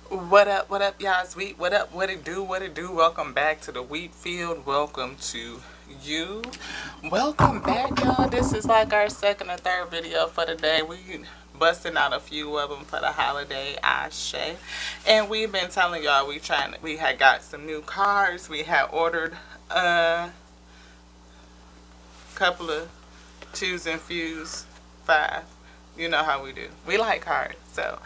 What up, y'all? Sweet, what up, what it do? Welcome back to the wheat field. Welcome to you. Welcome back, y'all. This is like our second or third video for the day. We busting out a few of them for the holiday, Ashe. And we've been telling y'all we had got some new cars. We had ordered a couple of choose and fuse five. You know how we do. We like cars, so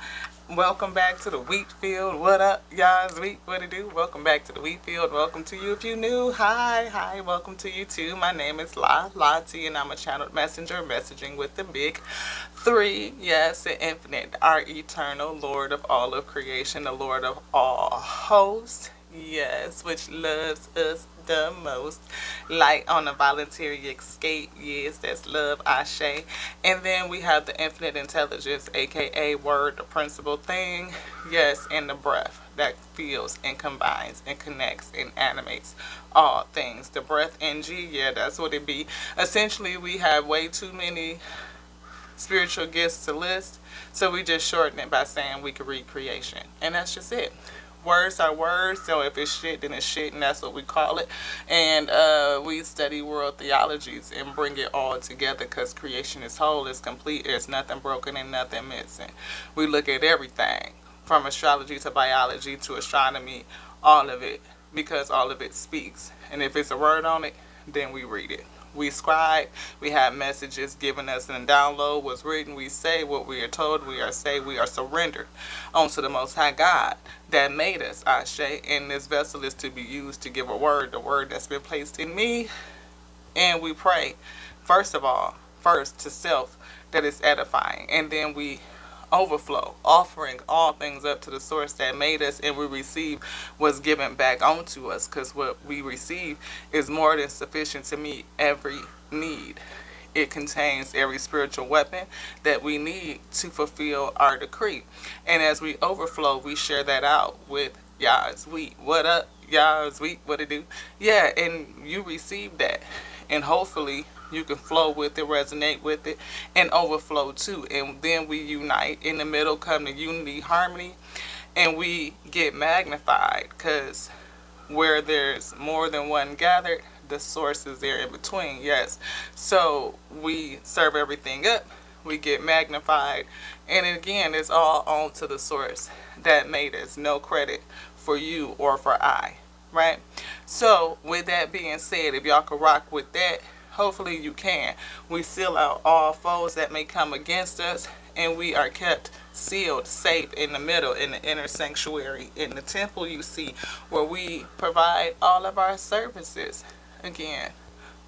welcome back to the wheat field. What up, y'all? Wheat, what it do? Welcome back to the wheat field. Welcome to you if you new. Hi, welcome to you too. My name is Lottie, and I'm a channeled messenger, messaging with the big three. Yes, the infinite, our eternal Lord of all of creation, the Lord of all hosts. Yes, which loves us the most. Light on a voluntary escape. Yes, that's love, Ashe. And then we have the infinite intelligence, aka word, the principal thing. Yes, and the breath that feels and combines and connects and animates all things. The breath NG, yeah, that's what it be. Essentially, we have way too many spiritual gifts to list, so we just shorten it by saying we could read creation. And that's just it. Words are words, so if it's shit, then it's shit, and that's what we call it. And we study world theologies and bring it all together because creation is whole, it's complete, there's nothing broken and nothing missing. We look at everything from astrology to biology to astronomy, all of it, because all of it speaks. And if it's a word on it, then we read it. We scribe, we have messages given us in download, what's written, we say what we are told, we are surrendered unto the Most High God that made us, Ashe, and this vessel is to be used to give a word, the word that's been placed in me, and we pray, first to self that is edifying, and then we overflow, offering all things up to the source that made us, and we receive what's given back onto us, because what we receive is more than sufficient to meet every need. It contains every spiritual weapon that we need to fulfill our decree. And as we overflow, we share that out with y'all's wheat. What up, y'all's wheat? What it do? Yeah, and you receive that. And hopefully you can flow with it, resonate with it, and overflow too. And then we unite in the middle, come to unity, harmony, and we get magnified, because where there's more than one gathered, the source is there in between. Yes. So we serve everything up, we get magnified, and again, it's all on to the source that made us. No credit for you or for I. Right? So, with that being said, if y'all can rock with that, hopefully you can. We seal out all foes that may come against us, and we are kept sealed, safe in the middle, in the inner sanctuary, in the temple you see, where we provide all of our services. Again,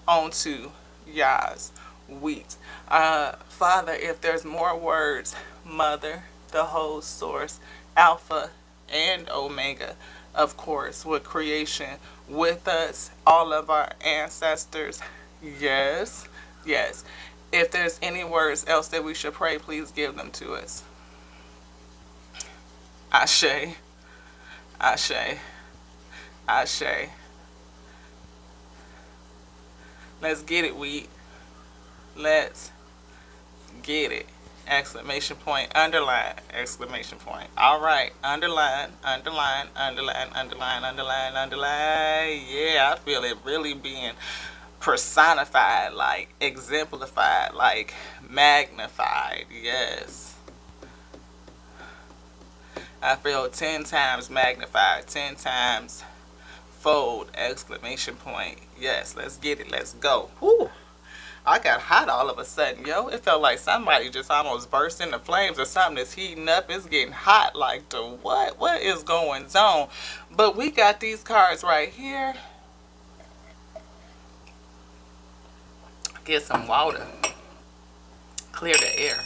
onto Yah's wheat. Father, if there's more words, Mother, the whole source, Alpha and Omega, of course, with creation, with us, all of our ancestors. Yes, yes. If there's any words else that we should pray, please give them to us. Ashe, Ashe, Ashe. Let's get it, wheat. Let's get it. Exclamation point, underline, exclamation point. All right, underline, underline, underline, underline, underline, underline. Yeah, I feel it really being personified, like exemplified, like magnified. Yes. I feel 10 times magnified, 10 times fold, exclamation point. Yes, let's get it, let's go. Whew. I got hot all of a sudden, yo. It felt like somebody just almost burst into flames or something that's heating up. It's getting hot like the what? What is going on? But we got these cards right here. Get some water. Clear the air.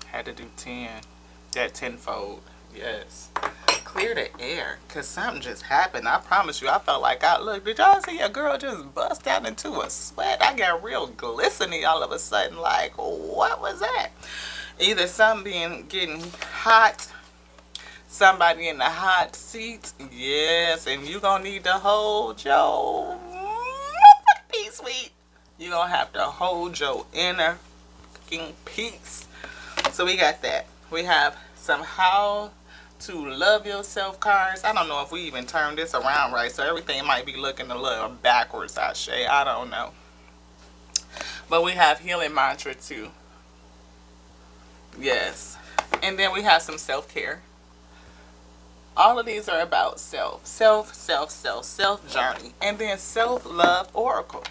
Had to do 10. That tenfold. Yes. Clear the air. Because something just happened. I promise you. I felt like look, did y'all see a girl just bust out into a sweat? I got real glistening all of a sudden. Like, what was that? Either something getting hot, somebody in the hot seat, yes, and you gonna need to hold your peace, sweet. You gonna have to hold your inner peace. So we got that. We have some how to love yourself cards. I don't know if we even turned this around right, so everything might be looking a little backwards, I don't know. But we have healing mantra too. Yes. And then we have some self-care. All of these are about self journey. And then self-love oracle.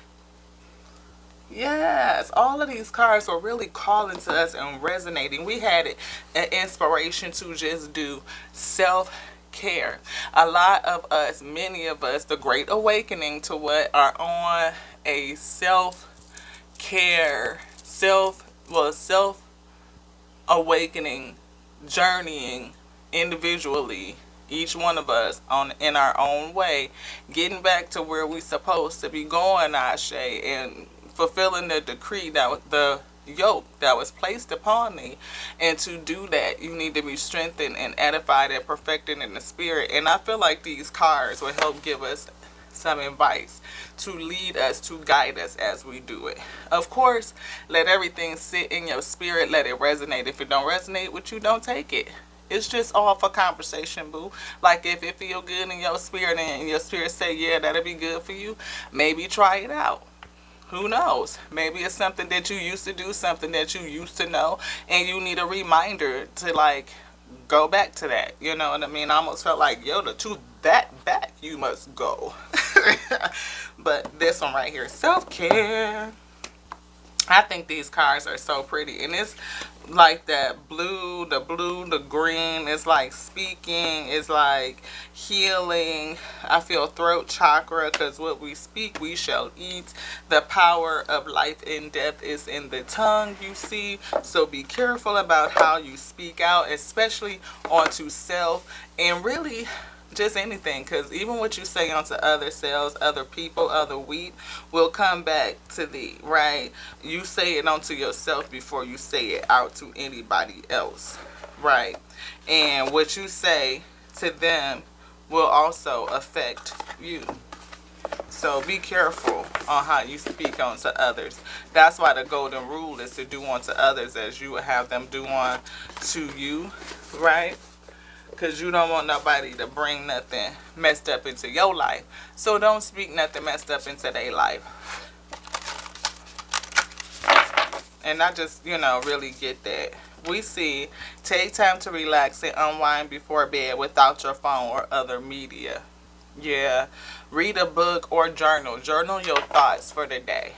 Yes, all of these cards were really calling to us and resonating. We had an inspiration to just do self-care. A lot of us, many of us, the Great Awakening to what are on a self-care, self-awakening, journeying individually, each one of us in our own way, getting back to where we supposed to be going, Ashe, and fulfilling the decree, that the yoke that was placed upon me. And to do that, you need to be strengthened and edified and perfected in the spirit. And I feel like these cards will help give us some advice to lead us, to guide us as we do it. Of course, let everything sit in your spirit, let it resonate. If it don't resonate with you, don't take it. It's just all for conversation, boo. Like if it feel good in your spirit and your spirit say, yeah, that'll be good for you, maybe try it out. Who knows? Maybe it's something that you used to do, something that you used to know, and you need a reminder to like go back to that. You know what I mean? I almost felt like Yoda, to that back you must go. But this one right here, self-care. I think these cards are so pretty, and it's like that blue, the green. It's like speaking, it's like healing. I feel throat chakra, because what we speak we shall eat. The power of life and death is in the tongue, you see. So be careful about how you speak out, especially onto self, and really just anything, because even what you say onto other cells, other people, other wheat will come back to thee, right? You say it onto yourself before you say it out to anybody else, right? And what you say to them will also affect you. So be careful on how you speak onto others. That's why the golden rule is to do unto others as you would have them do on to you, right? Because you don't want nobody to bring nothing messed up into your life. So don't speak nothing messed up into their life. And I just, really get that. We see, take time to relax and unwind before bed without your phone or other media. Yeah. Read a book or journal. Journal your thoughts for the day.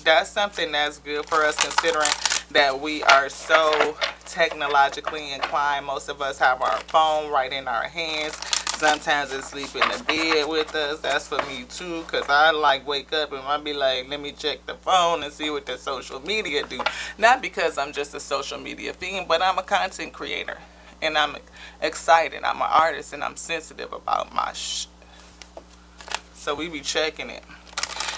That's something that's good for us, considering that we are so technologically inclined. Most of us have our phone right in our hands. Sometimes it's sleep in the bed with us. That's for me too, because I wake up and I be like, let me check the phone and see what the social media do. Not because I'm just a social media fiend, but I'm a content creator. And I'm excited. I'm an artist, and I'm sensitive about my so we be checking it.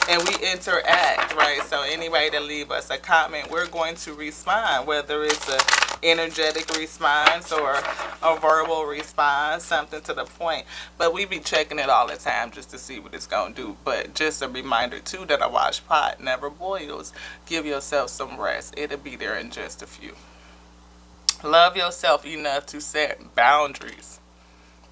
And we interact, right? So anybody that leave us a comment, we're going to respond, whether it's a energetic response or a verbal response, something to the point. But we be checking it all the time just to see what it's going to do. But just a reminder, too, that a washed pot never boils. Give yourself some rest. It'll be there in just a few. Love yourself enough to set boundaries.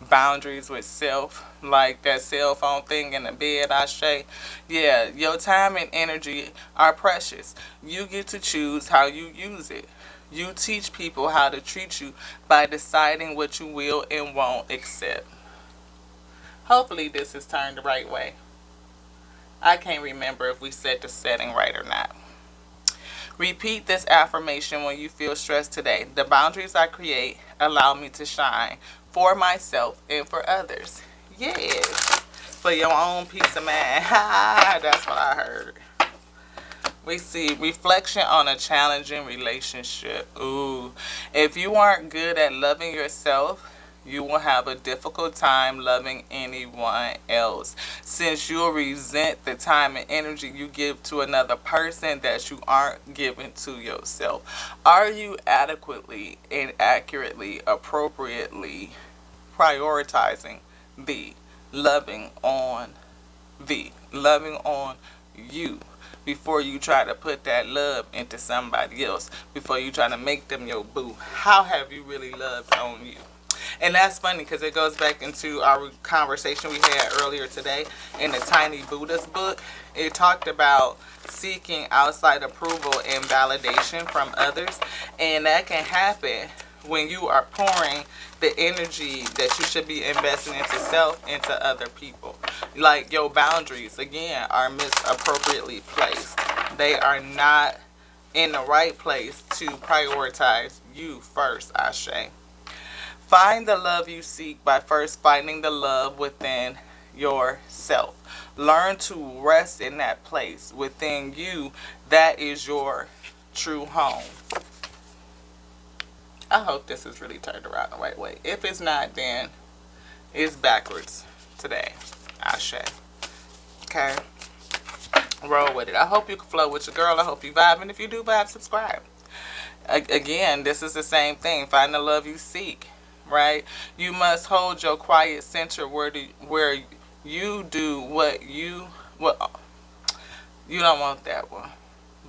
Boundaries with self, like that cell phone thing in the bed, I say. Yeah, your time and energy are precious. You get to choose how you use it. You teach people how to treat you by deciding what you will and won't accept. Hopefully this is turned the right way. I can't remember if we set the setting right or not. Repeat this affirmation when you feel stressed today. The boundaries I create allow me to shine for myself and for others. Yes. For your own peace of mind. That's what I heard. We see reflection on a challenging relationship. Ooh. If you aren't good at loving yourself, you will have a difficult time loving anyone else, since you'll resent the time and energy you give to another person that you aren't giving to yourself. Are you adequately and accurately, appropriately prioritizing the loving on loving on you before you try to put that love into somebody else, before you try to make them your boo? How have you really loved on you? And that's funny because it goes back into our conversation we had earlier today in the Tiny Buddha's book. It talked about seeking outside approval and validation from others, and that can happen when you are pouring the energy that you should be investing into self into other people. Like, your boundaries, again, are misappropriately placed. They are not in the right place to prioritize you first, Ashe. Find the love you seek by first finding the love within yourself. Learn to rest in that place within you that is your true home. I hope this is really turned around the right way. If it's not, then it's backwards today. Ashe. Okay? Roll with it. I hope you can flow with your girl. I hope you vibe. And if you do vibe, subscribe. Again, this is the same thing. Find the love you seek. Right? You must hold your quiet center where you do what you don't want that one.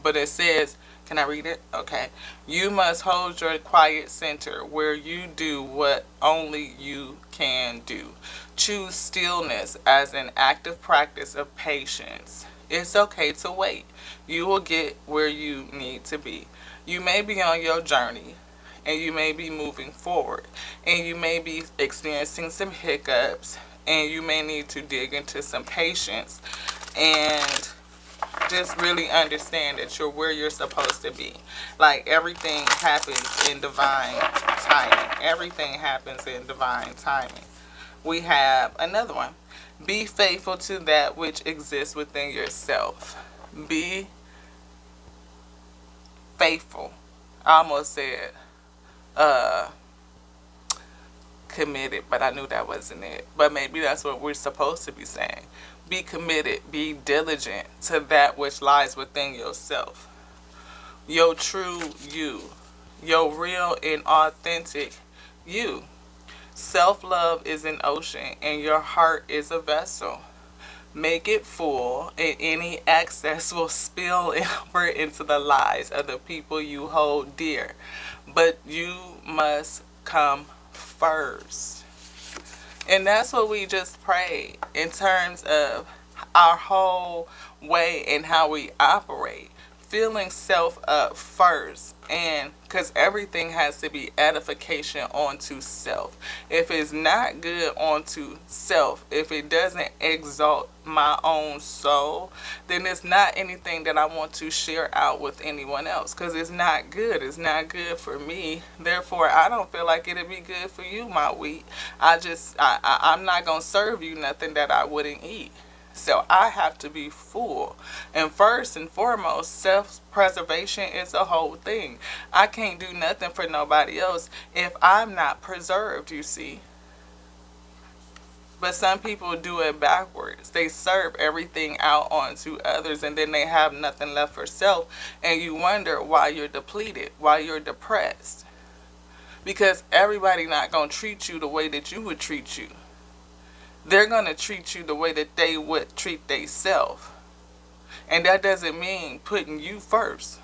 But it says, can I read it? Okay. You must hold your quiet center where you do what only you can do. Choose stillness as an active practice of patience. It's okay to wait. You will get where you need to be. You may be on your journey, and you may be moving forward, and you may be experiencing some hiccups, and you may need to dig into some patience and just really understand that you're where you're supposed to be. Like, everything happens in divine timing. Everything happens in divine timing. We have another one. Be faithful to that which exists within yourself. Be faithful. I almost said committed, but I knew that wasn't it. But maybe that's what we're supposed to be saying. Be committed, be diligent to that which lies within yourself. Your true you, your real and authentic you. Self-love is an ocean and your heart is a vessel. Make it full, and any excess will spill over into the lives of the people you hold dear. But you must come first. And that's what we just prayed in terms of our whole way and how we operate. Filling self up first, and because everything has to be edification onto self. If it's not good onto self, if it doesn't exalt my own soul, then it's not anything that I want to share out with anyone else, because it's not good. It's not good for me. Therefore, I don't feel like it'd be good for you, my wheat. I'm not going to serve you nothing that I wouldn't eat. So I have to be full. And first and foremost, self-preservation is a whole thing. I can't do nothing for nobody else if I'm not preserved, you see. But some people do it backwards. They serve everything out onto others, and then they have nothing left for self. And you wonder why you're depleted, why you're depressed. Because everybody not going to treat you the way that you would treat you. They're going to treat you the way that they would treat themselves. And that doesn't mean putting you first.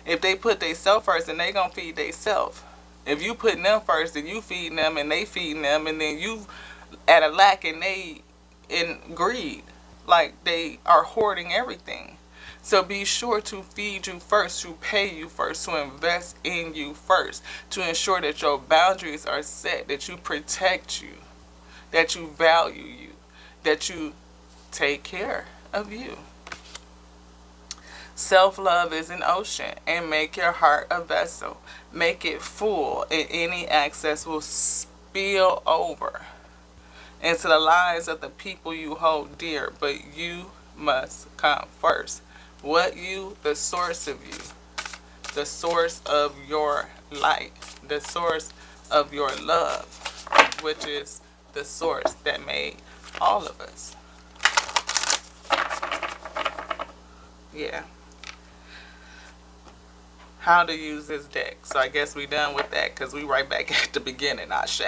If they put themselves first, then they going to feed themselves. If you putting them first, then you feeding them and they feeding them, and then you at a lack and they in greed. Like, they are hoarding everything. So be sure to feed you first, to pay you first, to invest in you first, to ensure that your boundaries are set, that you protect you, that you value you, that you take care of you. Self-love is an ocean, and make your heart a vessel. Make it full, and any excess will spill over into the lives of the people you hold dear. But you must come first. What you? The source of you. The source of your light. The source of your love. which is the source that made all of us. Yeah. How to use this deck. So I guess we done with that because we right back at the beginning, Ashe.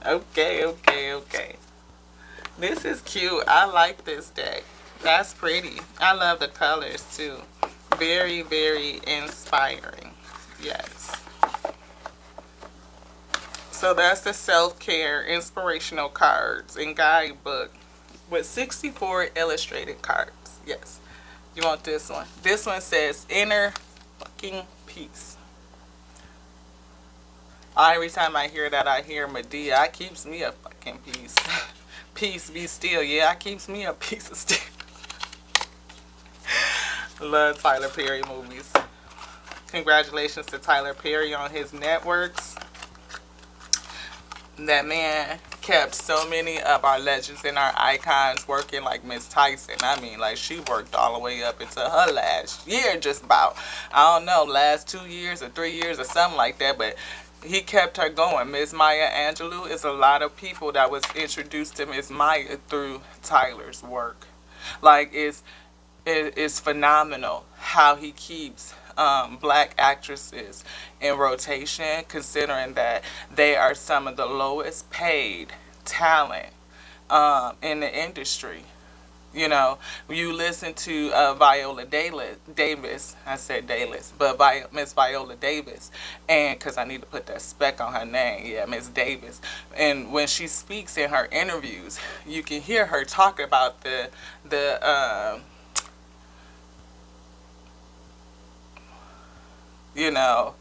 Okay. This is cute. I like this deck. That's pretty. I love the colors too. Very, very inspiring. Yes. So that's the self-care inspirational cards and guidebook with 64 illustrated cards. Yes. You want this one. This one says inner fucking peace. Every time I hear that, I hear Medea. I keeps me a fucking peace. Peace be still. Yeah, I keeps me a piece of steel. Love Tyler Perry movies. Congratulations to Tyler Perry on his networks. That man kept so many of our legends and our icons working, like Miss Tyson. I mean, like, she worked all the way up into her last year, just about. I don't know, last 2 years or 3 years or something like that, but he kept her going. Miss Maya Angelou is a lot of people that was introduced to Miss Maya through Tyler's work. Like, it's phenomenal how he keeps black actresses in rotation, considering that they are some of the lowest paid talent in the industry. You know, you listen to Viola Davis, I said Davis, but Miss Viola Davis, and because I need to put that speck on her name, yeah, Miss Davis. And when she speaks in her interviews, you can hear her talk about the you know,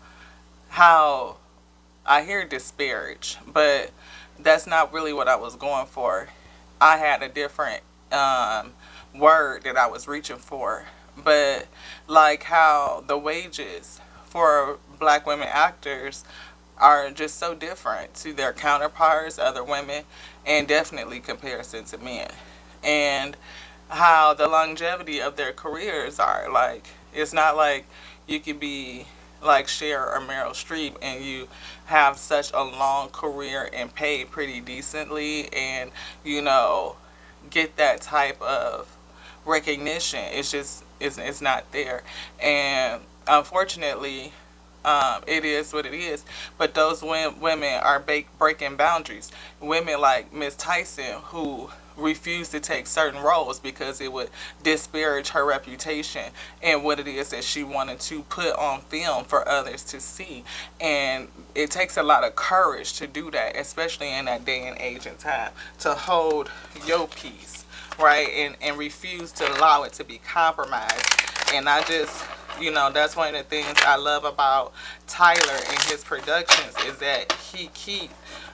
how I hear disparage, but that's not really what I was going for. I had a different word that I was reaching for, but like how the wages for black women actors are just so different to their counterparts, other women, and definitely comparison to men, and how the longevity of their careers are. Like, it's not like you could be like Cher or Meryl Streep and you have such a long career and paid pretty decently and, you know, get that type of recognition. It's just, it's not there. And unfortunately, it is what it is. But those women are breaking boundaries. Women like Miss Tyson, who refused to take certain roles because it would disparage her reputation and what it is that she wanted to put on film for others to see. And it takes a lot of courage to do that, especially in that day and age and time, to hold your peace, right? And refuse to allow it to be compromised. And I just, you know, that's one of the things I love about Tyler and his productions is that he keep,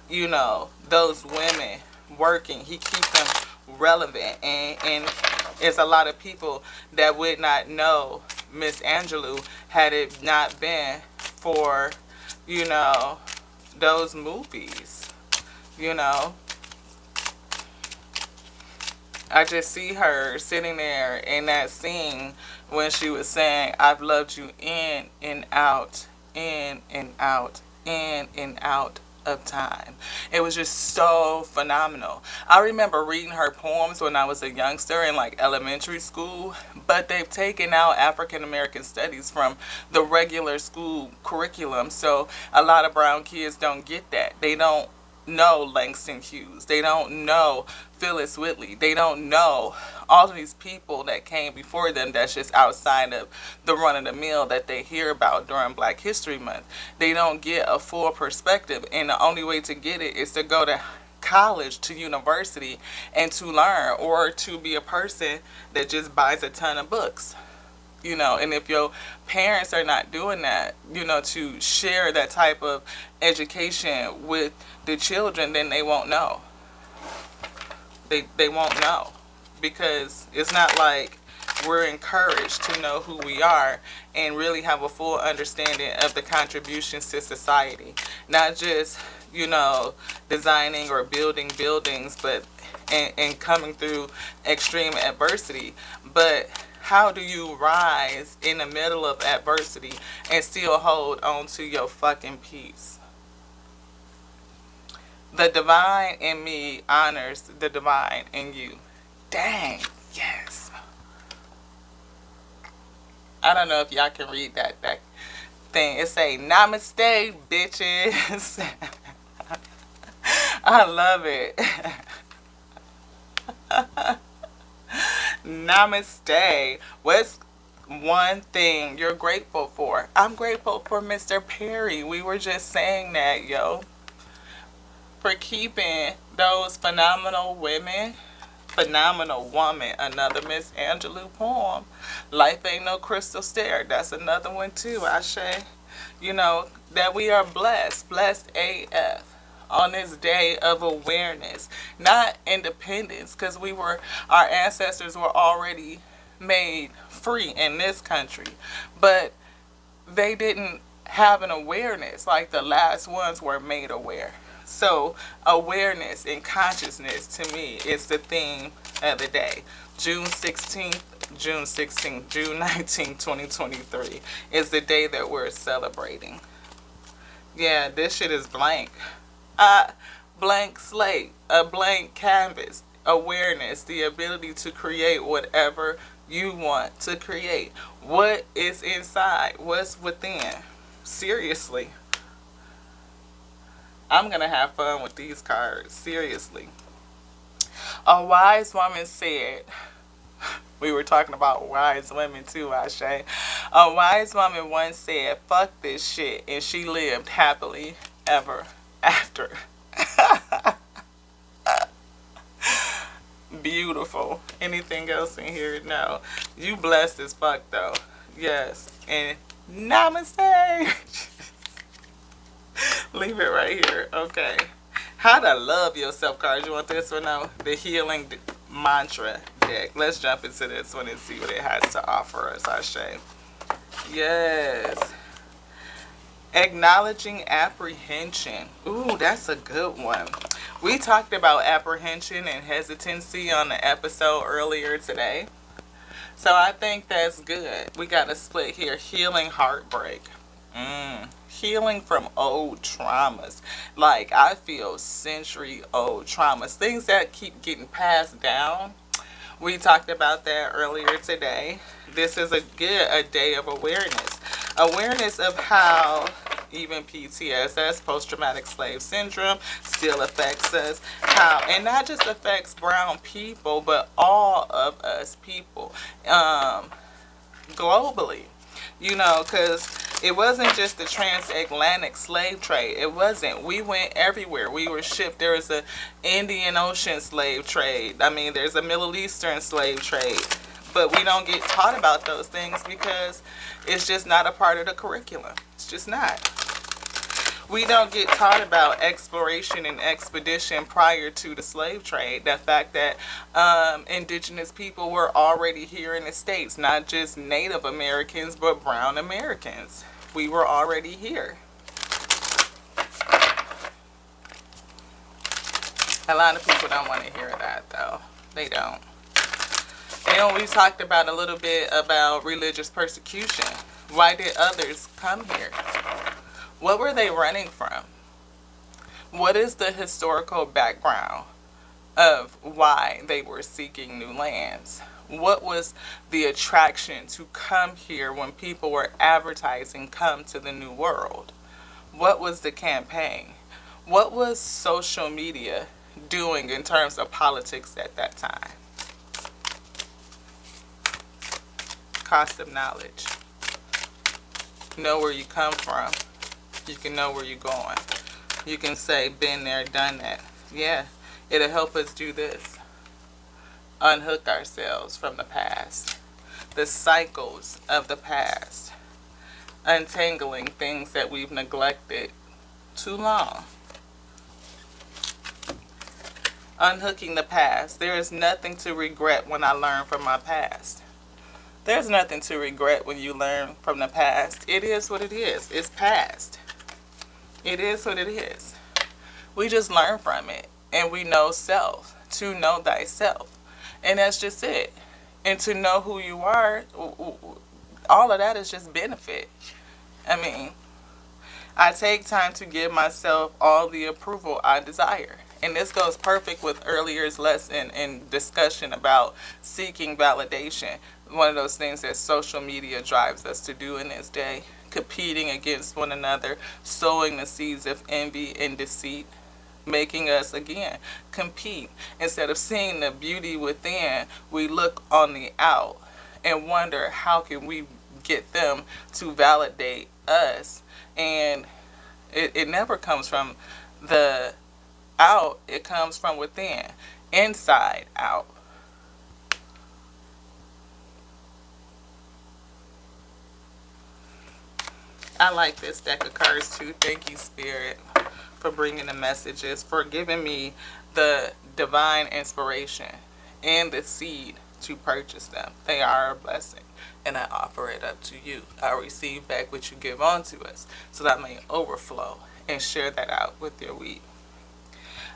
you know, those women working. He keeps them relevant. And it's a lot of people that would not know Miss Angelou had it not been for, you know, those movies, you know. I just see her sitting there in that scene when she was saying, I've loved you in and out, in and out, in and out of time. It was just so phenomenal. I remember reading her poems when I was a youngster in like elementary school, but they've taken out African American studies from the regular school curriculum, so a lot of brown kids don't get that. They don't know Langston Hughes. They don't know Phyllis Whitley. They don't know all of these people that came before them that's just outside of the run-of-the-mill that they hear about during Black History Month. They don't get a full perspective, and the only way to get it is to go to college, to university, and to learn, or to be a person that just buys a ton of books. You know, and if your parents are not doing that, you know, to share that type of education with the children, then they won't know. They won't know, because it's not like we're encouraged to know who we are and really have a full understanding of the contributions to society. Not just, you know, designing or building buildings, but and coming through extreme adversity, but how do you rise in the middle of adversity and still hold on to your fucking peace? The divine in me honors the divine in you. Dang, yes. I don't know if y'all can read that thing. It say, namaste, bitches. I love it. Namaste. What's one thing you're grateful for? I'm grateful for Mr. Perry. We were just saying that, yo. For keeping those phenomenal women, phenomenal woman, another Miss Angelou poem. Life ain't no crystal stair. That's another one too, Ashe. You know, that we are blessed AF on this day of awareness, not independence, because our ancestors were already made free in this country, but they didn't have an awareness like the last ones were made aware. So awareness and consciousness to me is the theme of the day. June 16th, June 19th, 2023 is the day that we're celebrating. Yeah, this shit is blank. Blank slate, a blank canvas, awareness, the ability to create whatever you want to create. What is inside? What's within? Seriously. I'm going to have fun with these cards. Seriously. A wise woman said, we were talking about wise women too, Ashe. A wise woman once said, fuck this shit, and she lived happily ever after. Beautiful. Anything else in here? No. You blessed as fuck though. Yes. And namaste. Leave it right here. Okay. How to love yourself card. You want this one now? The healing mantra deck. Let's jump into this one and see what it has to offer us, Ashe. Yes. Acknowledging apprehension. Ooh, that's a good one. We talked about apprehension and hesitancy on the episode earlier today. So I think that's good. We got a split here. Healing heartbreak. Healing from old traumas. Like, I feel century old traumas. Things that keep getting passed down. We talked about that earlier today. This is a day of awareness. Awareness of how even PTSS, post-traumatic slave syndrome, still affects us. How, and not just affects brown people, but all of us people, globally. You know, because it wasn't just the transatlantic slave trade. It wasn't. We went everywhere. We were shipped. There was a Indian Ocean slave trade. I mean, there's a Middle Eastern slave trade. But we don't get taught about those things because it's just not a part of the curriculum. It's just not. We don't get taught about exploration and expedition prior to the slave trade. The fact that indigenous people were already here in the States, not just Native Americans, but brown Americans. We were already here. A lot of people don't want to hear that, though. They don't. And we talked about a little bit about religious persecution. Why did others come here? What were they running from? What is the historical background of why they were seeking new lands? What was the attraction to come here when people were advertising come to the new world? What was the campaign? What was social media doing in terms of politics at that time? Cost of knowledge. Know where you come from. You can know where you're going. You can say, been there, done that. Yeah, it'll help us do this. Unhook ourselves from the past. The cycles of the past. Untangling things that we've neglected too long. Unhooking the past. There is nothing to regret when I learn from my past. There's nothing to regret when you learn from the past. It is what it is. It's past. It is what it is. We just learn from it. And we know self. To know thyself. And that's just it. And to know who you are, all of that is just benefit. I mean, I take time to give myself all the approval I desire. And this goes perfect with earlier's lesson and discussion about seeking validation. One of those things that social media drives us to do in this day, competing against one another, sowing the seeds of envy and deceit, making us again compete. Instead of seeing the beauty within, we look on the out and wonder how can we get them to validate us. And it never comes from the out, it comes from within, inside out. I like this deck of cards too. Thank you, Spirit, for bringing the messages, for giving me the divine inspiration and the seed to purchase them. They are a blessing, and I offer it up to you. I receive back what you give unto us, so that I may overflow and share that out with your wheat.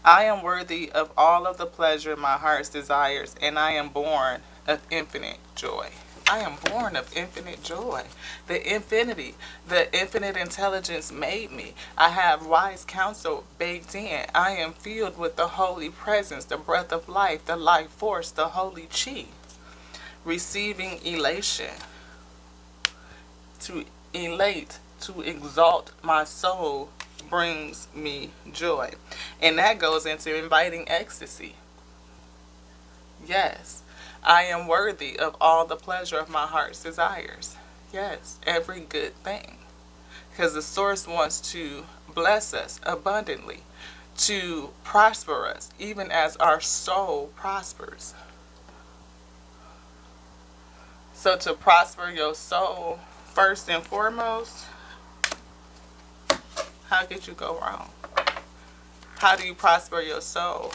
I am worthy of all of the pleasure my heart desires, and I am born of infinite joy. I am born of infinite joy. The infinite intelligence made me. I have wise counsel baked in. I am filled with the holy presence, the breath of life, the life force, the holy chi. Receiving elation. To elate, to exalt my soul brings me joy. And that goes into inviting ecstasy. Yes. I am worthy of all the pleasure of my heart's desires. Yes, every good thing. Because the source wants to bless us abundantly, to prosper us, even as our soul prospers. So to prosper your soul, first and foremost, how could you go wrong? How do you prosper your soul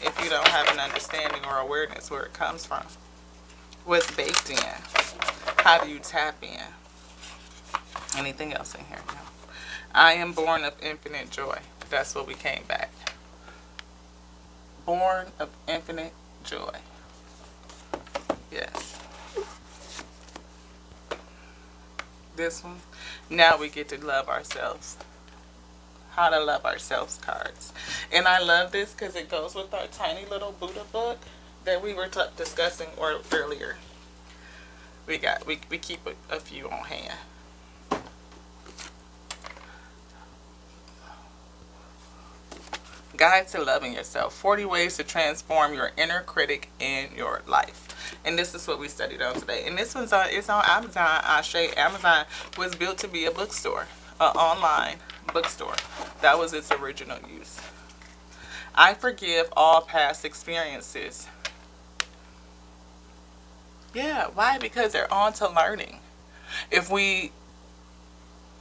if you don't have an understanding or awareness where it comes from? What's baked in? How do you tap in? Anything else in here? No. I am born of infinite joy. That's what we came back. Born of infinite joy. Yes. This one. Now we get to love ourselves. How to love ourselves cards. And I love this because it goes with our tiny little Buddha book that we were discussing earlier. We keep a few on hand. Guide to loving yourself. 40 ways to transform your inner critic in your life. And this is what we studied on today. And this one's it's on Amazon. Amazon was built to be a bookstore, an online bookstore. That was its original use. I forgive all past experiences. Yeah, why? Because they're on to learning. If we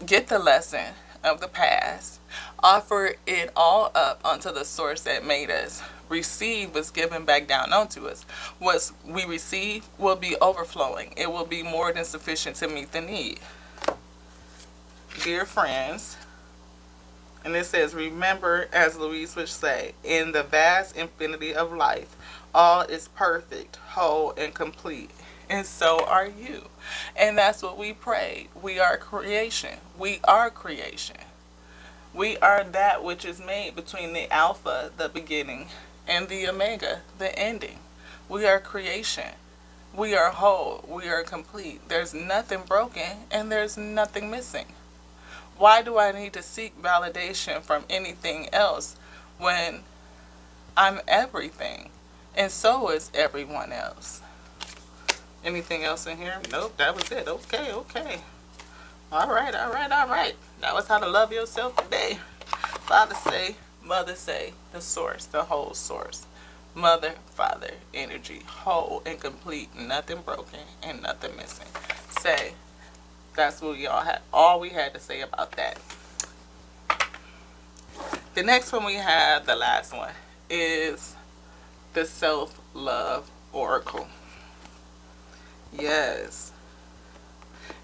get the lesson of the past, offer it all up unto the source that made us, receive what's given back down onto us. What we receive will be overflowing. It will be more than sufficient to meet the need. Dear friends, and it says, remember, as Louise would say, in the vast infinity of life, all is perfect, whole, and complete. And so are you. And that's what we pray. We are creation. We are creation. We are that which is made between the Alpha, the beginning, and the Omega, the ending. We are creation. We are whole. We are complete. There's nothing broken and there's nothing missing. Why do I need to seek validation from anything else when I'm everything? And so is everyone else. Anything else in here? Nope, that was it. Okay. All right. That was how to love yourself today. Father say, Mother say, the source, the whole source. Mother, Father, energy, whole and complete, nothing broken and nothing missing. Say, that's what we all we had to say about that. The next one we have, the last one, is the self-love oracle. Yes.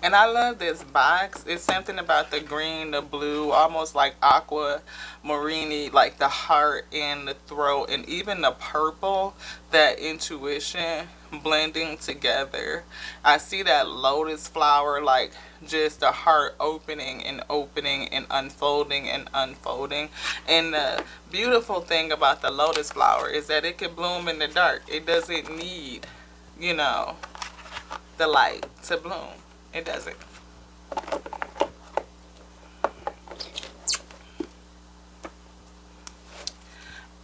And I love this box. It's something about the green, the blue, almost like aqua marini, like the heart and the throat, and even the purple, that intuition, blending together. I see that lotus flower, like just the heart opening and opening and unfolding and unfolding. And the beautiful thing about the lotus flower is that it can bloom in the dark. It doesn't need, you know, the light to bloom. It doesn't.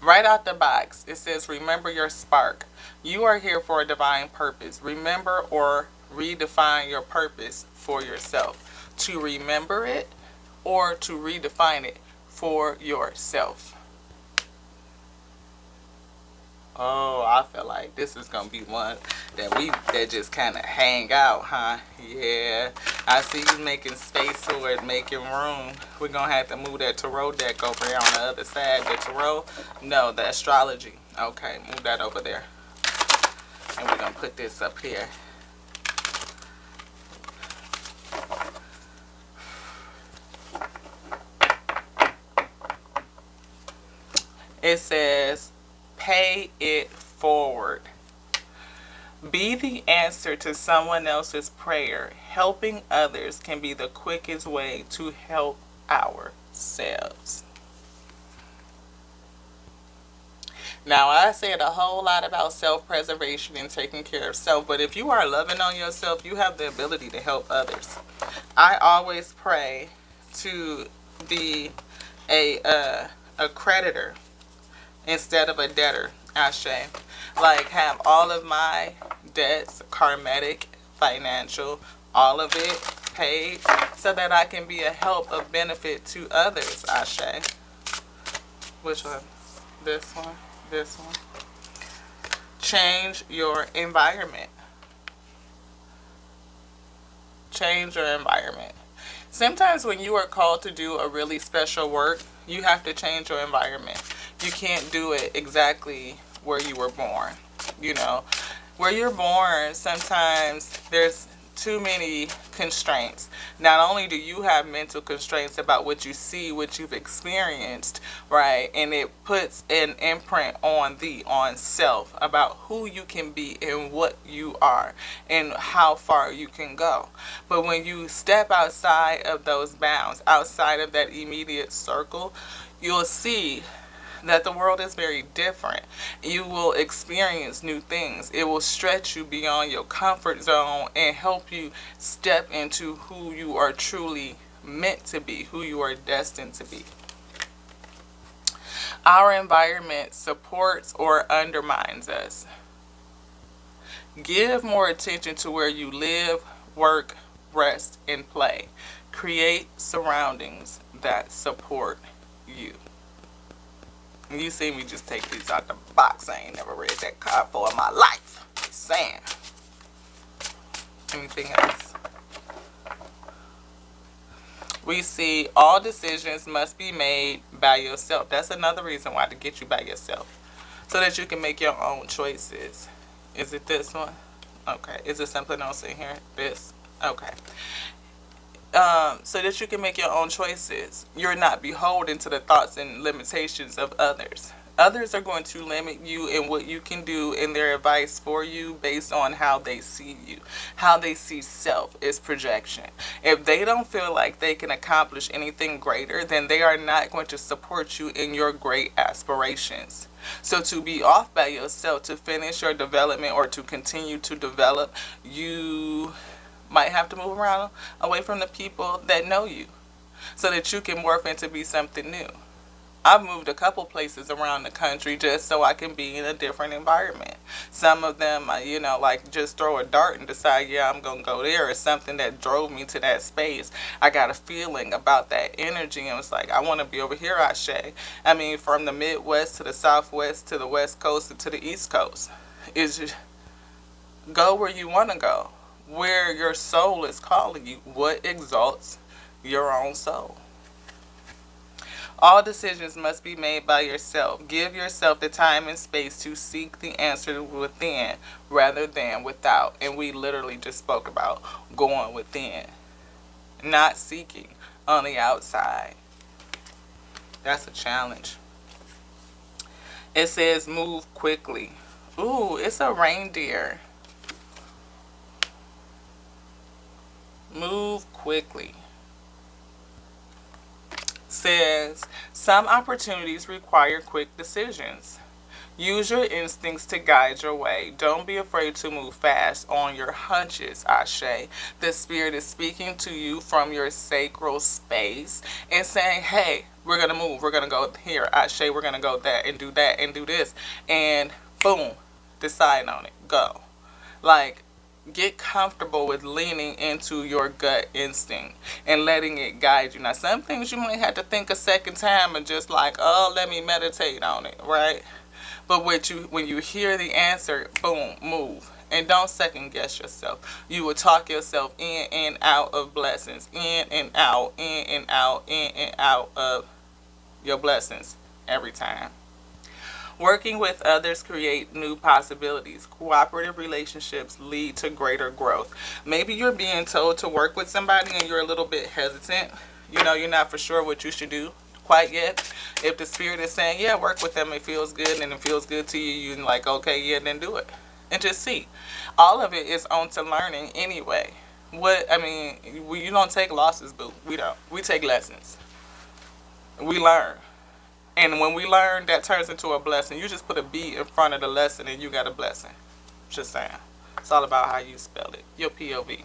Right out the box, it says, remember your spark. You are here for a divine purpose. Remember or redefine your purpose for yourself. To remember it or to redefine it for yourself. Oh, I feel like this is gonna be one that just kind of hang out, huh? Yeah, I see you making space for it, making room. We're gonna have to move that tarot deck over here on the other side. The tarot, no, the astrology. Okay, move that over there, and we're gonna put this up here. It says, pay it forward. Be the answer to someone else's prayer. Helping others can be the quickest way to help ourselves. Now, I said a whole lot about self-preservation and taking care of self, but if you are loving on yourself, you have the ability to help others. I always pray to be a creditor instead of a debtor. Ashe. Like, have all of my debts, karmatic, financial, all of it paid so that I can be a help of benefit to others. Ashe. Which one? This one? This one? Change your environment. Change your environment. Sometimes when you are called to do a really special work, you have to change your environment. You can't do it exactly where you were born. You know, where you're born, sometimes there's too many constraints. Not only do you have mental constraints about what you see, what you've experienced, right? And it puts an imprint on self about who you can be and what you are and how far you can go. But when you step outside of those bounds, outside of that immediate circle, you'll see that the world is very different. You will experience new things. It will stretch you beyond your comfort zone and help you step into who you are truly meant to be, who you are destined to be. Our environment supports or undermines us. Give more attention to where you live, work, rest, and play. Create surroundings that support you. You see me just take these out the box. I ain't never read that card for in my life. Just saying. Anything else? We see all decisions must be made by yourself. That's another reason why, to get you by yourself. So that you can make your own choices. Is it this one? Okay. Is there something else in here? This? Okay. So that you can make your own choices. You're not beholden to the thoughts and limitations of others. Others are going to limit you in what you can do and their advice for you based on how they see you. How they see self is projection. If they don't feel like they can accomplish anything greater, then they are not going to support you in your great aspirations. So to be off by yourself, to finish your development or to continue to develop, you might have to move around away from the people that know you so that you can morph into be something new. I've moved a couple places around the country just so I can be in a different environment. Some of them, you know, like just throw a dart and decide, yeah, I'm going to go there, or something that drove me to that space. I got a feeling about that energy and it's like, I want to be over here, Ashe. I mean, from the Midwest to the Southwest to the West Coast and to the East Coast. Is just go where you want to go. Where your soul is calling you, what exalts your own soul. All decisions must be made by yourself. Give yourself the time and space to seek the answer within rather than without. And we literally just spoke about going within, not seeking on the outside. That's a challenge. It says move quickly. Ooh, it's a reindeer. Move quickly. Says, some opportunities require quick decisions. Use your instincts to guide your way. Don't be afraid to move fast on your hunches, Ashe. The Spirit is speaking to you from your sacral space and saying, hey, we're going to move. We're going to go here, Ashe. We're going to go that and do this. And boom, decide on it. Go. Like, get comfortable with leaning into your gut instinct and letting it guide you. Now, some things you might have to think a second time and just like, oh, let me meditate on it, right? But when you hear the answer, boom, move. And don't second guess yourself. You will talk yourself in and out of blessings. In and out, in and out, in and out of your blessings every time. Working with others create new possibilities. Cooperative relationships lead to greater growth. Maybe you're being told to work with somebody and you're a little bit hesitant. You know, you're not for sure what you should do quite yet. If the Spirit is saying, yeah, work with them, it feels good and it feels good to you, you're like, okay, yeah, then do it. And just see. All of it is on to learning anyway. You don't take losses, boo. We don't. We take lessons. We learn. And when we learn, that turns into a blessing. You just put a B in front of the lesson and you got a blessing. Just saying. It's all about how you spell it. Your POV.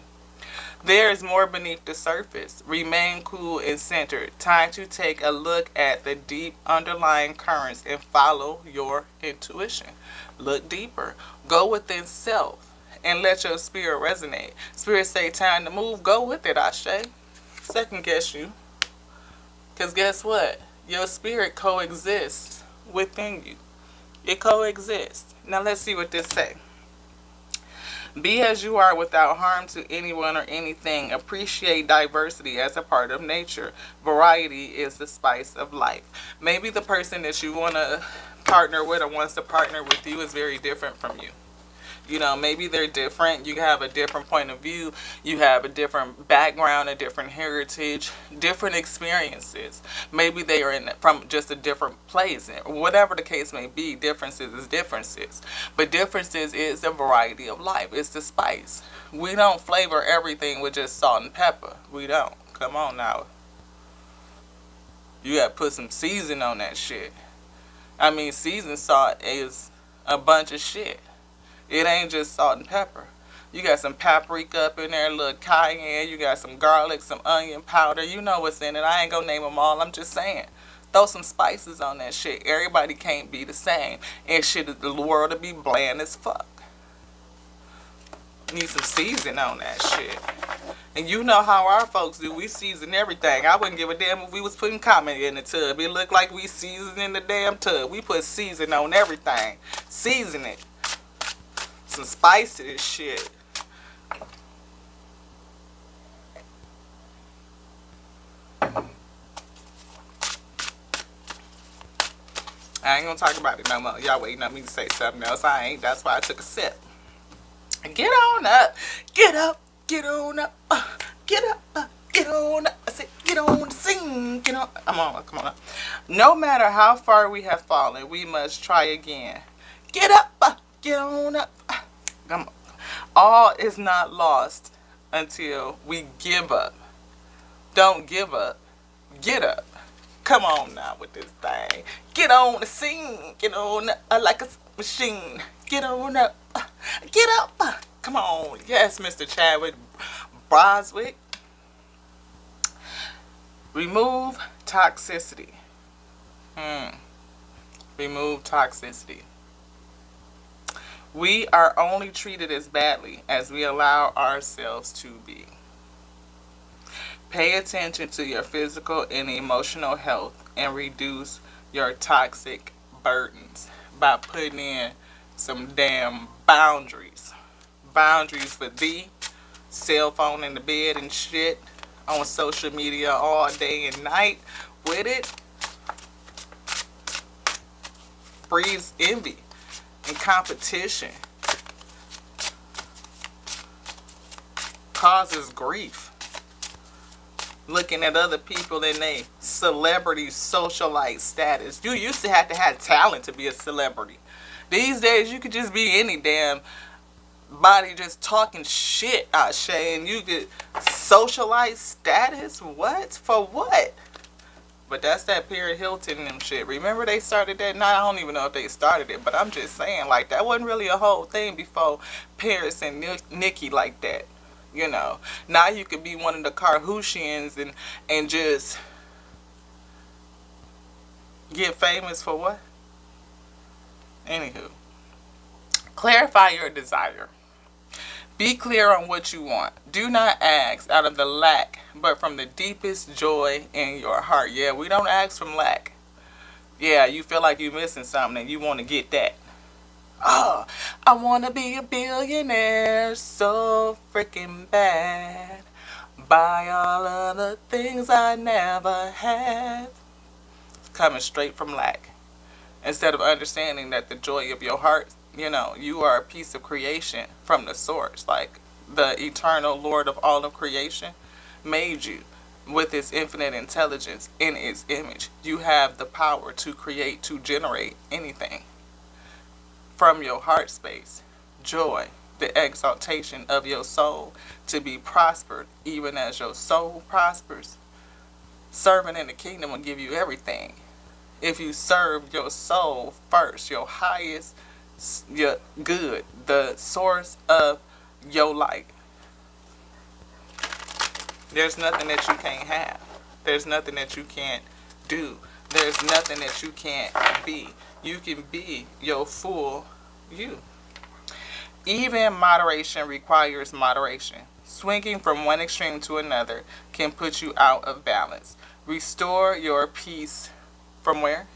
There is more beneath the surface. Remain cool and centered. Time to take a look at the deep underlying currents and follow your intuition. Look deeper. Go within self and let your spirit resonate. Spirit say time to move. Go with it, Ashe. Second guess you. Because guess what? Your spirit coexists within you. It coexists. Now let's see what this say. Be as you are without harm to anyone or anything. Appreciate diversity as a part of nature. Variety is the spice of life. Maybe the person that you want to partner with or wants to partner with you is very different from you. You know, maybe they're different. You have a different point of view. You have a different background, a different heritage, different experiences. Maybe they are from just a different place. Whatever the case may be, differences is differences. But differences is the variety of life. It's the spice. We don't flavor everything with just salt and pepper. We don't. Come on now. You got to put some season on that shit. I mean, seasoned salt is a bunch of shit. It ain't just salt and pepper. You got some paprika up in there, a little cayenne. You got some garlic, some onion powder. You know what's in it. I ain't gonna name them all. I'm just saying. Throw some spices on that shit. Everybody can't be the same. And shit, the world will be bland as fuck. Need some season on that shit. And you know how our folks do. We season everything. I wouldn't give a damn if we was putting comment in the tub. It looked like we seasoned in the damn tub. We put season on everything. Season it. Some spice to this shit. I ain't gonna talk about it no more. Y'all waiting on me to say something else. I ain't. That's why I took a sip. Get on up. Get up. Get on up. Get up. Get on up. I said, get on the scene. Get on. Come on. No matter how far we have fallen, we must try again. Get up. Get on up. Come on. All is not lost until we give up. Don't give up. Get up. Come on now with this thing. Get on the scene. Get on like a machine. Get on up. Get up. Come on. Yes, Mr. Chadwick Boswick. Remove toxicity. Remove toxicity. We are only treated as badly as we allow ourselves to be. Pay attention to your physical and emotional health and reduce your toxic burdens by putting in some damn boundaries. Boundaries for thee, cell phone in the bed and shit, on social media all day and night with it. Breeds envy and competition. Causes grief. Looking at other people in their celebrity socialite status. You used to have talent to be a celebrity. These days you could just be any damn body just talking shit, Ashe, and you get socialite status? What? For what? But that's that Paris Hilton and them shit. Remember they started that? Now, I don't even know if they started it, but I'm just saying, like, that wasn't really a whole thing before Paris and Nicki like that. You know, now you could be one of the Kardashians and just get famous for what? Anywho, clarify your desire. Be clear on what you want. Do not ask out of the lack, but from the deepest joy in your heart. Yeah, we don't ask from lack. Yeah, you feel like you're missing something and you want to get that. Oh, I want to be a billionaire so freaking bad. Buy all of the things I never had. Coming straight from lack. Instead of understanding that the joy of your heart, you know, you are a piece of creation from the source. Like the eternal Lord of all of creation made you with its infinite intelligence in its image. You have the power to create, to generate anything from your heart space. Joy, the exaltation of your soul to be prospered even as your soul prospers. Serving in the kingdom will give you everything. If you serve your soul first, your highest, your good, the source of your light. There's nothing that you can't have. There's nothing that you can't do. There's nothing that you can't be. You can be your full you. Even moderation requires moderation. Swinging from one extreme to another can put you out of balance. Restore your peace from where?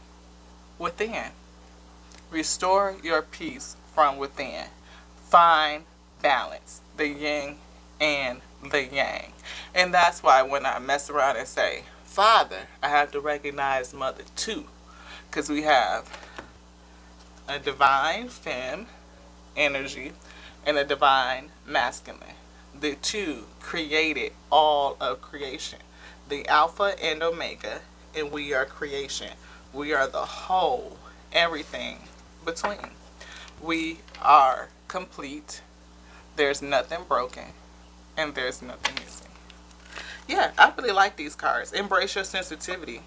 Within. Restore your peace from within. Find balance, the yin and the yang. And that's why when I mess around and say Father, I have to recognize Mother too. Because we have a divine femme energy and a divine masculine. The two created all of creation. The Alpha and Omega, and we are creation. We are the whole, everything between. We are complete. There's nothing broken, and there's nothing missing. Yeah, I really like these cards. Embrace your sensitivity.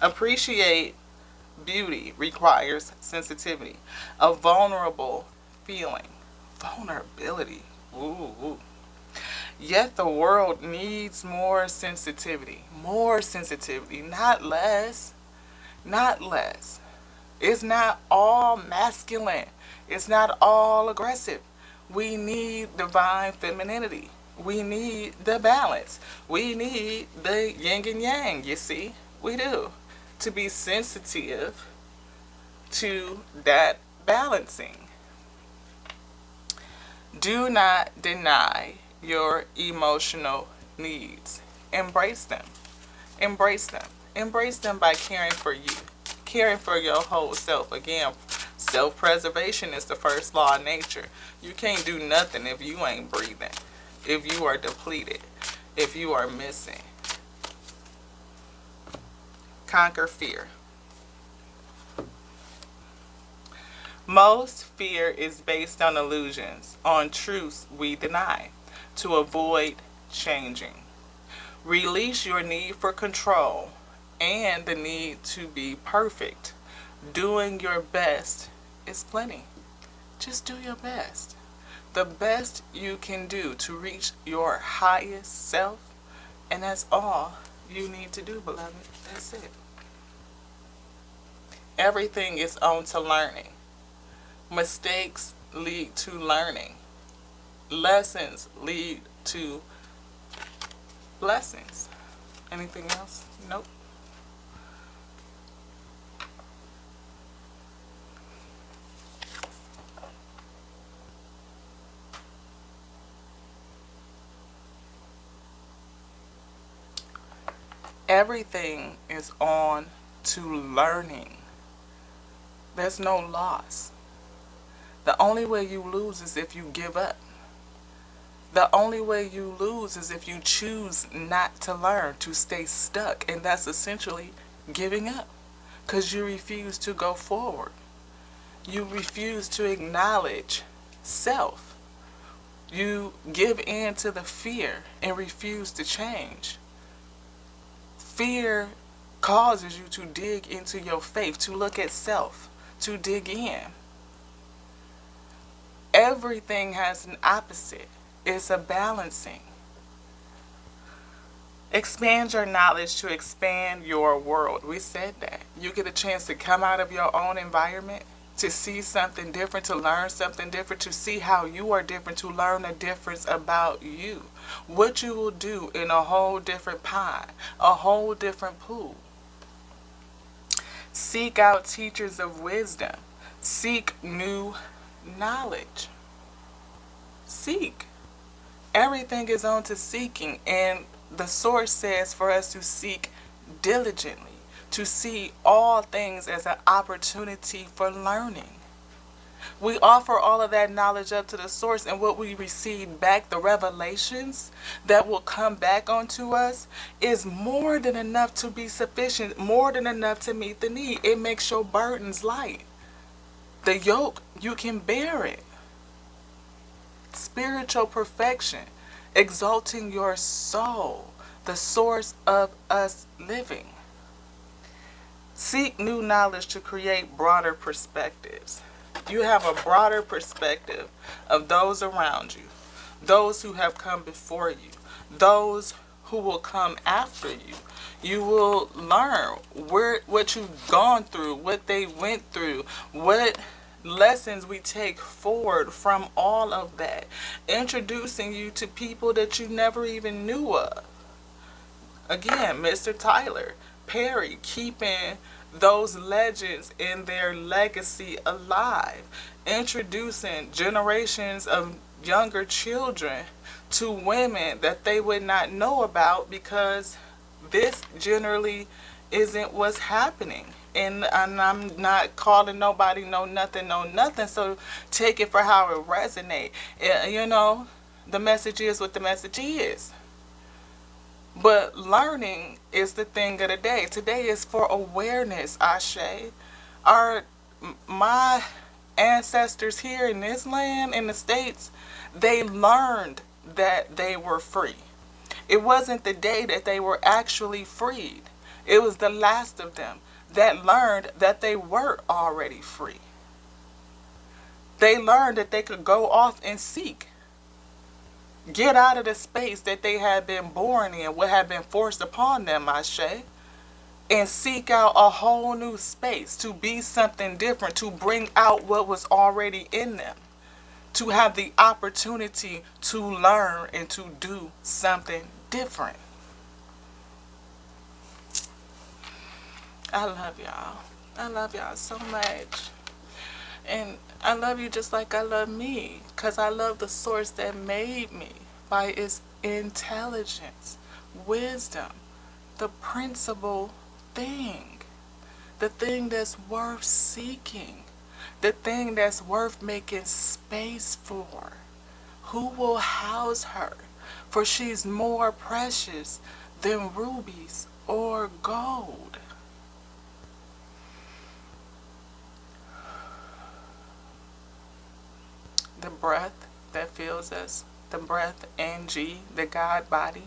Appreciate beauty requires sensitivity. A vulnerable feeling. Vulnerability. Ooh, ooh. Yet the world needs more sensitivity. More sensitivity, not less. Not less. It's not all masculine. It's not all aggressive. We need divine femininity. We need the balance. We need the yin and yang, you see? We do. To be sensitive to that balancing. Do not deny your emotional needs. Embrace them. Embrace them. Embrace them by caring for you. Caring for your whole self. Again, self-preservation is the first law of nature. You can't do nothing if you ain't breathing. If you are depleted. If you are missing. Conquer fear. Most fear is based on illusions, on truths we deny, to avoid changing. Release your need for control and the need to be perfect. Doing your best is plenty. Just do your best. The best you can do to reach your highest self, and that's all you need to do, beloved. That's it. Everything is on to learning. Mistakes lead to learning. Lessons lead to blessings. Anything else? Nope. Everything is on to learning. There's no loss. The only way you lose is if you give up. The only way you lose is if you choose not to learn, to stay stuck. And that's essentially giving up. Because you refuse to go forward. You refuse to acknowledge self. You give in to the fear and refuse to change. Fear causes you to dig into your faith, to look at self, to dig in. Everything has an opposite. It's a balancing. Expand your knowledge to expand your world. We said that. You get a chance to come out of your own environment, to see something different, to learn something different, to see how you are different, to learn a difference about you. What you will do in a whole different pond, a whole different pool. Seek out teachers of wisdom. Seek new knowledge. Seek. Everything is on to seeking, and the source says for us to seek diligently, to see all things as an opportunity for learning. We offer all of that knowledge up to the source, and what we receive back, the revelations that will come back onto us, is more than enough to be sufficient, more than enough to meet the need. It makes your burdens light. The yoke, you can bear it. Spiritual perfection, exalting your soul, the source of us living. Seek new knowledge to create broader perspectives. You have a broader perspective of those around you, those who have come before you, those who will come after you. You will learn what you've gone through, what they went through, what lessons we take forward from all of that, introducing you to people that you never even knew of. Again, Mr. Tyler Perry, keeping those legends and their legacy alive, introducing generations of younger children to women that they would not know about, because this generally isn't what's happening. And I'm not calling nobody no nothing, so take it for how it resonates. You know, the message is what the message is. But learning is the thing of the day. Today is for awareness, Ashe. My ancestors here in this land, in the States, they learned that they were free. It wasn't the day that they were actually freed. It was the last of them that learned that they were already free. They learned that they could go off and seek. Get out of the space that they had been born in, what had been forced upon them, Ashe, and seek out a whole new space to be something different, to bring out what was already in them, to have the opportunity to learn and to do something different. I love y'all. I love y'all so much. And I love you just like I love me, because I love the source that made me by its intelligence, wisdom, the principal thing, the thing that's worth seeking, the thing that's worth making space for. Who will house her? For she's more precious than rubies or gold. The breath that fills us, the breath Ng, the God body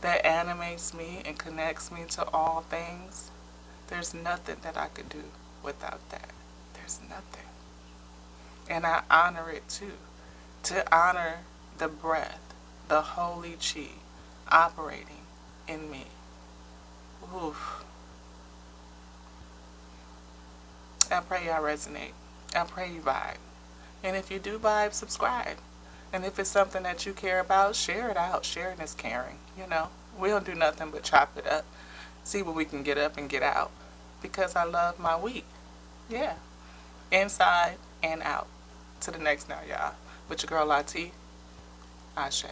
that animates me and connects me to all things. There's nothing that I could do without that. There's nothing. And I honor it too. To honor the breath, the holy chi operating in me. Oof. I pray y'all resonate. I pray you vibe. And if you do vibe, subscribe. And if it's something that you care about, share it out. Sharing is caring, you know. We don't do nothing but chop it up. See what we can get up and get out. Because I love my week. Yeah. Inside and out. To the next now, y'all. With your girl, Lati. Ashe.